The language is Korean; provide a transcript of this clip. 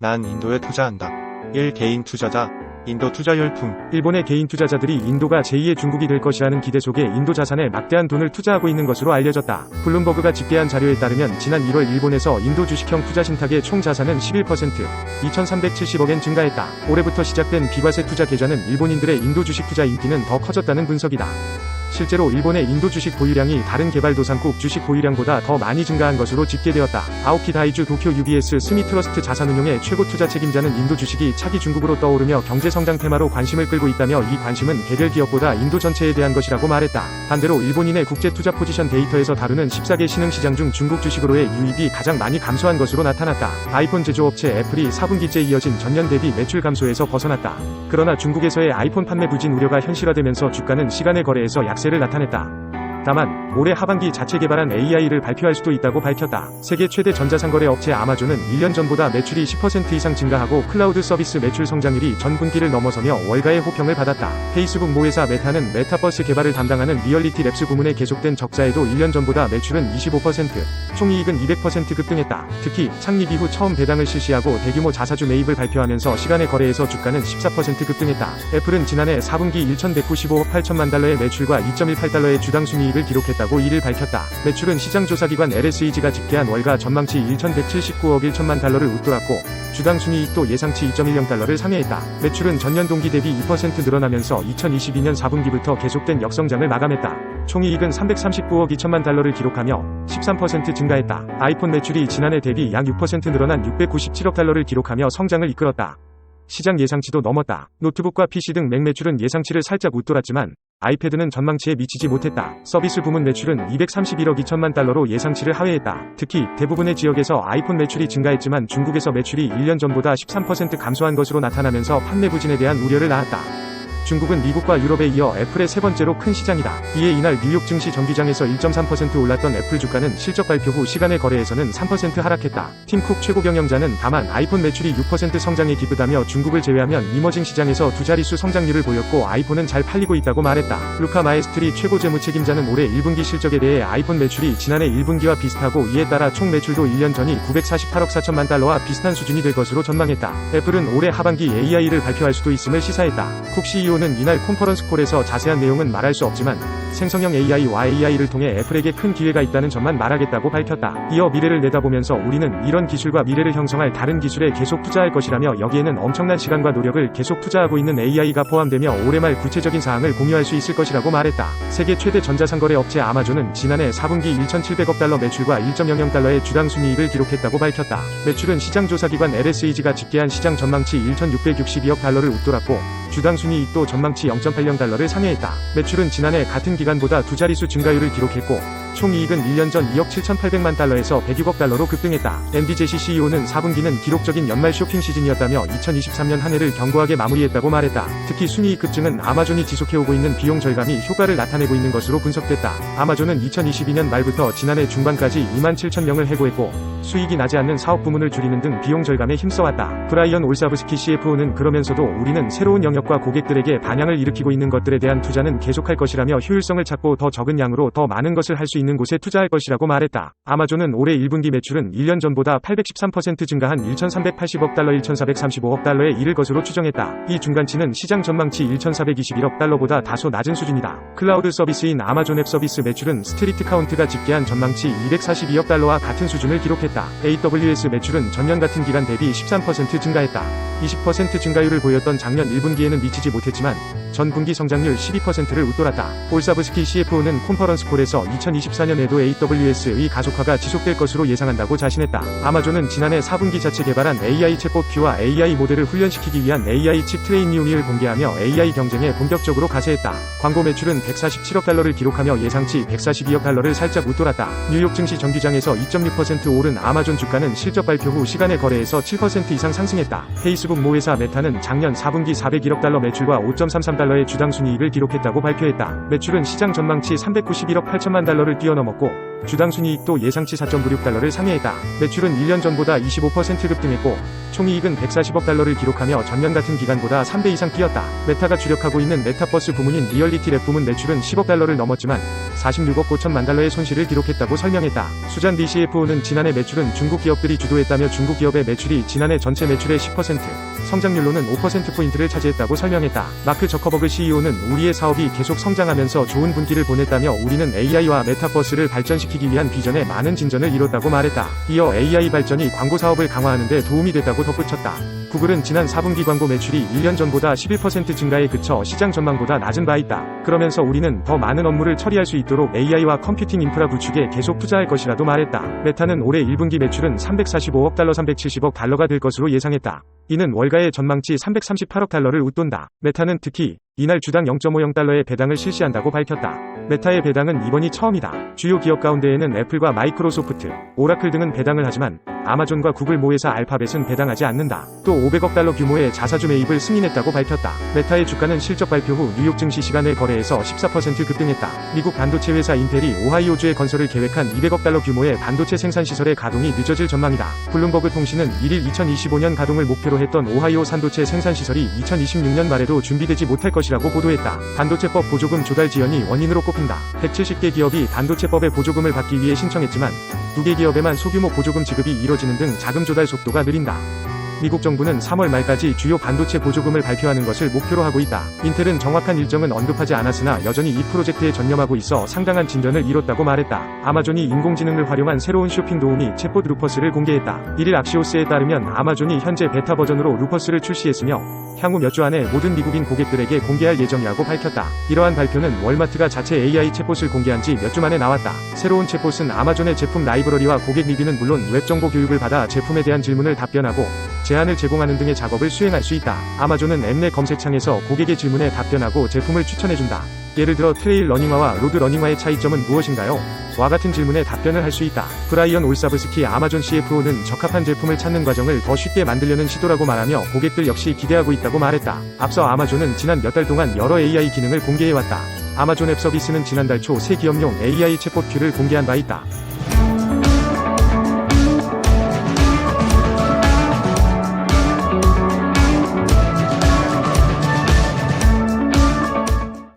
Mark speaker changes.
Speaker 1: 난 인도에 투자한다. 1. 개인 투자자. 인도 투자 열풍.
Speaker 2: 일본의 개인 투자자들이 인도가 제2의 중국이 될 것이라는 기대 속에 인도 자산에 막대한 돈을 투자하고 있는 것으로 알려졌다. 블룸버그가 집계한 자료에 따르면 지난 1월 일본에서 인도 주식형 투자 신탁의 총 자산은 11%, 2,370억엔 증가했다. 올해부터 시작된 비과세 투자 계좌는 일본인들의 인도 주식 투자 인기는 더 커졌다는 분석이다. 실제로 일본의 인도 주식 보유량이 다른 개발도상국 주식 보유량보다 더 많이 증가한 것으로 집계되었다. 아오키 다이주 도쿄 UBS 스미트러스트 자산운용의 최고 투자 책임자는 인도 주식이 차기 중국으로 떠오르며 경제성장 테마로 관심을 끌고 있다며 이 관심은 개별 기업보다 인도 전체에 대한 것이라고 말했다. 반대로 일본인의 국제 투자 포지션 데이터에서 다루는 14개 신흥시장 중 중국 주식으로의 유입이 가장 많이 감소한 것으로 나타났다. 아이폰 제조업체 애플이 4분기째 이어진 전년 대비 매출 감소에서 벗어났다. 그러나 중국에서의 아이폰 판매 부진 우려가 현실화되면서 주가는 시간의 거래에서 약세를 나타냈다. 다만 올해 하반기 자체 개발한 AI를 발표할 수도 있다고 밝혔다. 세계 최대 전자상거래 업체 아마존은 1년 전보다 매출이 10% 이상 증가하고 클라우드 서비스 매출 성장률이 전 분기를 넘어서며 월가의 호평을 받았다. 페이스북 모회사 메타는 메타버스 개발을 담당하는 리얼리티 랩스 부문에 계속된 적자에도 1년 전보다 매출은 25%, 총이익은 200% 급등했다. 특히 창립 이후 처음 배당을 실시하고 대규모 자사주 매입을 발표하면서 시간의 거래에서 주가는 14% 급등했다. 애플은 지난해 4분기 1,195억 8천만 달러의 매출과 2.18달러의 주당 순이익 을 기록했다고 이를 밝혔다. 매출은 시장조사기관 LSEG가 집계한 월가 전망치 1,179억 1천만 달러를 웃돌았고 주당 순이익도 예상치 2.10달러를 상회했다. 매출은 전년 동기 대비 2% 늘어나면서 2022년 4분기부터 계속된 역성장을 마감했다. 총이익은 339억 2천만 달러를 기록하며 13% 증가했다. 아이폰 매출이 지난해 대비 약 6% 늘어난 697억 달러를 기록하며 성장을 이끌었다. 시장 예상치도 넘었다. 노트북과 PC 등 맥 매출은 예상치를 살짝 웃돌았지만 아이패드는 전망치에 미치지 못했다. 서비스 부문 매출은 231억 2천만 달러로 예상치를 하회했다. 특히 대부분의 지역에서 아이폰 매출이 증가했지만 중국에서 매출이 1년 전보다 13% 감소한 것으로 나타나면서 판매 부진에 대한 우려를 낳았다. 중국은 미국과 유럽에 이어 애플의 세 번째로 큰 시장이다. 이에 이날 뉴욕 증시 정기장에서 1.3% 올랐던 애플 주가는 실적 발표 후 시간의 거래에서는 3% 하락했다. 팀쿡 최고 경영자는 다만 아이폰 매출이 6% 성장에 기쁘다며 중국을 제외하면 이머징 시장에서 두 자릿수 성장률을 보였고 아이폰은 잘 팔리고 있다고 말했다. 루카 마에스트리 최고 재무 책임자는 올해 1분기 실적에 대해 아이폰 매출이 지난해 1분기와 비슷하고 이에 따라 총 매출도 1년 전이 948억 4천만 달러와 비슷한 수준이 될 것으로 전망했다. 애플은 올해 하반기 AI를 발표할 수도 있음을 시사했다. 쿡 CEO 는 이날 컨퍼런스 콜에서 자세한 내용은 말할 수 없지만 생성형 AI와 AI를 통해 애플에게 큰 기회가 있다는 점만 말하겠다고 밝혔다. 이어 미래를 내다보면서 우리는 이런 기술과 미래를 형성할 다른 기술에 계속 투자할 것이라며 여기에는 엄청난 시간과 노력을 계속 투자하고 있는 AI가 포함되며 올해 말 구체적인 사항을 공유할 수 있을 것이라고 말했다. 세계 최대 전자상거래 업체 아마존은 지난해 4분기 1,700억 달러 매출과 1.00달러의 주당 순이익을 기록했다고 밝혔다. 매출은 시장조사기관 LSEG가 집계한 시장 전망치 1,662억 달러를 웃돌았고 주당 순이익도 전망치 0.80달러를 상회했다. 매출은 지난해 같은 기간보다 두 자릿수 증가율을 기록했고 총이익은 1년 전 2억 7,800만 달러에서 106억 달러로 급등했다. 앤디 제시 CEO는 4분기는 기록적인 연말 쇼핑 시즌이었다며 2023년 한 해를 견고하게 마무리했다고 말했다. 특히 순이익 급증은 아마존이 지속해오고 있는 비용 절감이 효과를 나타내고 있는 것으로 분석됐다. 아마존은 2022년 말부터 지난해 중반까지 27,000명을 해고했고 수익이 나지 않는 사업 부문을 줄이는 등 비용 절감에 힘써왔다. 브라이언 올사브스키 CFO는 그러면서도 우리는 새로운 영역과 고객들에게 반향을 일으키고 있는 것들에 대한 투자는 계속할 것이라며 효율성을 찾고 더 적은 양으로 더 많은 것을 할 수 있는 곳에 투자할 것이라고 말했다. 아마존은 올해 1분기 매출은 1년 전보다 813% 증가한 1,380억 달러 1,435억 달러에 이를 것으로 추정했다. 이 중간치는 시장 전망치 1,421억 달러보다 다소 낮은 수준이다. 클라우드 서비스인 아마존 앱 서비스 매출은 스트리트 카운트가 집계한 전망치 242억 달러와 같은 수준을 기록했다. AWS 매출은 전년 같은 기간 대비 13% 증가했다. 20% 증가율을 보였던 작년 1분기에는 미치지 못했지만 전 분기 성장률 12%를 웃돌았다. 올사브스키 CFO는 컨퍼런스 콜에서 2024년에도 AWS의 가속화가 지속될 것으로 예상한다고 자신했다. 아마존은 지난해 4분기 자체 개발한 AI 챗봇 큐와 AI 모델을 훈련시키기 위한 AI 칩 트레이닝을 공개하며 AI 경쟁에 본격적으로 가세했다. 광고 매출은 147억 달러를 기록하며 예상치 142억 달러를 살짝 웃돌았다. 뉴욕 증시 정기장에서 2.6% 오른 아마존 주가는 실적 발표 후 시간의 거래에서 7% 이상 상승했다. 페이스북 모회사 메타는 작년 4분기 401억 달러 매출과 5.33달러 달러의 주당 순이익을 기록했다고 발표했다. 매출은 시장 전망치 391억 8천만 달러를 뛰어넘었고 주당 순이익도 예상치 4.96달러를 상회했다. 매출은 1년 전보다 25% 급등했고 총이익은 140억 달러를 기록하며 전년 같은 기간보다 3배 이상 뛰었다. 메타가 주력하고 있는 메타버스 부문인 리얼리티 랩 부문 매출은 10억 달러를 넘었지만 46억 5천만 달러의 손실을 기록했다고 설명했다. 수잔디 CFO는 지난해 매출은 중국 기업들이 주도했다며 중국 기업의 매출이 지난해 전체 매출의 10%, 성장률로는 5%포인트를 차지했다고 설명했다. 마크 저커버그 CEO는 우리의 사업이 계속 성장하면서 좋은 분기를 보냈다며 우리는 AI와 메타버스를 발전시키기 위한 비전에 많은 진전을 이뤘다고 말했다. 이어 AI 발전이 광고 사업을 강화하는 데 도움이 됐다고 덧붙였다. 구글은 지난 4분기 광고 매출이 1년 전보다 11% 증가에 그쳐 시장 전망보다 낮은 바 있다. 그러면서 우리는 더 많은 업무를 처리할 수 있도록 AI와 컴퓨팅 인프라 구축에 계속 투자할 것이라도 말했다. 메타는 올해 1분기 매출은 345억 달러 370억 달러가 될 것으로 예상했다. 이는 월가의 전망치 338억 달러를 웃돈다. 메타는 특히 이날 주당 0.50달러의 배당을 실시한다고 밝혔다. 메타의 배당은 이번이 처음이다. 주요 기업 가운데에는 애플과 마이크로소프트, 오라클 등은 배당을 하지만 아마존과 구글 모회사 알파벳은 배당하지 않는다. 또 500억 달러 규모의 자사주 매입을 승인했다고 밝혔다. 메타의 주가는 실적 발표 후 뉴욕 증시 시간의 거래에서 14% 급등했다. 미국 반도체 회사 인텔이 오하이오주에 건설을 계획한 200억 달러 규모의 반도체 생산 시설의 가동이 늦어질 전망이다. 블룸버그 통신은 1일 2025년 가동을 목표로 했던 오하이오 산도체 생산 시설이 2026년 말에도 준비되지 못할 것이라고 보도했다. 반도체법 보조금 조달 지연이 원인으로 꼽힌다. 170개 기업이 반도체법의 보조금을 받기 위해 신청했지만 2개 기업에만 소규모 보조금 지급이 이뤄지는 등 자금 조달 속도가 느린다. 미국 정부는 3월 말까지 주요 반도체 보조금을 발표하는 것을 목표로 하고 있다. 인텔은 정확한 일정은 언급하지 않았으나 여전히 이 프로젝트에 전념하고 있어 상당한 진전을 이뤘다고 말했다. 아마존이 인공지능을 활용한 새로운 쇼핑 도우미 챗봇 루퍼스를 공개했다. 1일 악시오스에 따르면 아마존이 현재 베타 버전으로 루퍼스를 출시했으며 향후 몇 주 안에 모든 미국인 고객들에게 공개할 예정이라고 밝혔다. 이러한 발표는 월마트가 자체 AI 챗봇을 공개한 지 몇 주 만에 나왔다. 새로운 챗봇은 아마존의 제품 라이브러리와 고객 리뷰는 물론 웹 정보 교육을 받아 제품에 대한 질문을 답변하고 제안을 제공하는 등의 작업을 수행할 수 있다. 아마존은 앱 내 검색창에서 고객의 질문에 답변하고 제품을 추천해준다. 예를 들어 트레일 러닝화와 로드 러닝화의 차이점은 무엇인가요? 와 같은 질문에 답변을 할 수 있다. 브라이언 올사브스키 아마존 CFO는 적합한 제품을 찾는 과정을 더 쉽게 만들려는 시도라고 말하며 고객들 역시 기대하고 있다고 말했다. 앞서 아마존은 지난 몇 달 동안 여러 AI 기능을 공개해왔다. 아마존 앱 서비스는 지난달 초 새 기업용 AI 챗봇 큐를 공개한 바 있다.